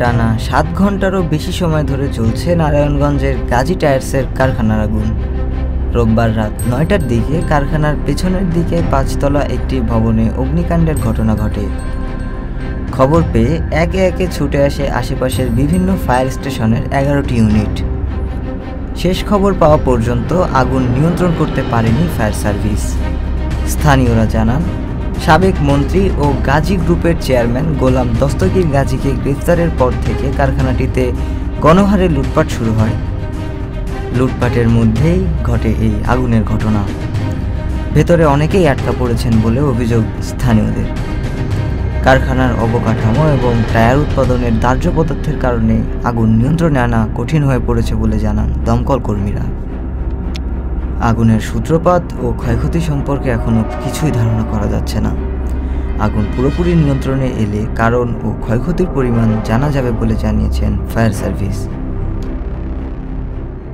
টানা 7 ঘন্টারও বেশি সময় ধরে চলছে নারায়ণগঞ্জের গাজী টায়ার্সের কারখানার আগুন। রোববার রাত 9টার দিকে কারখানার পেছনের দিকে 5তলা একটি ভবনে অগ্নিকাণ্ডের ঘটনা ঘটে। খবর পেয়ে একে একে ছুটে আসে আশেপাশের বিভিন্ন ফায়ার স্টেশনের 11টি ইউনিট। শেষ খবর পাওয়া পর্যন্ত আগুন নিয়ন্ত্রণ করতে পারেনি ফায়ার সার্ভিস। স্থানীয়রা জানান, সাবেক মন্ত্রী ও গাজী গ্রুপের চেয়ারম্যান গোলাম দস্তগীর গাজীকে গ্রেফতারের পর থেকে কারখানাটিতে গণহারে লুটপাট শুরু হয়। লুটপাটের মধ্যেই ঘটে এই আগুনের ঘটনা। ভেতরে অনেকেই আটকা পড়েছেন বলে অভিযোগ স্থানীয়দের। কারখানার অবকাঠামো এবং টায়ার উৎপাদনের দাহ্য পদার্থের কারণে আগুন নিয়ন্ত্রণে আনা কঠিন হয়ে পড়েছে বলে জানান দমকল কর্মীরা। আগুনের সূত্রপাত ও ক্ষয়ক্ষতি সম্পর্কে এখনও কিছুই ধারণা করা যাচ্ছে না। আগুন পুরোপুরি নিয়ন্ত্রণে এলে কারণ ও ক্ষয়ক্ষতির পরিমাণ জানা যাবে বলে জানিয়েছেন ফায়ার সার্ভিস।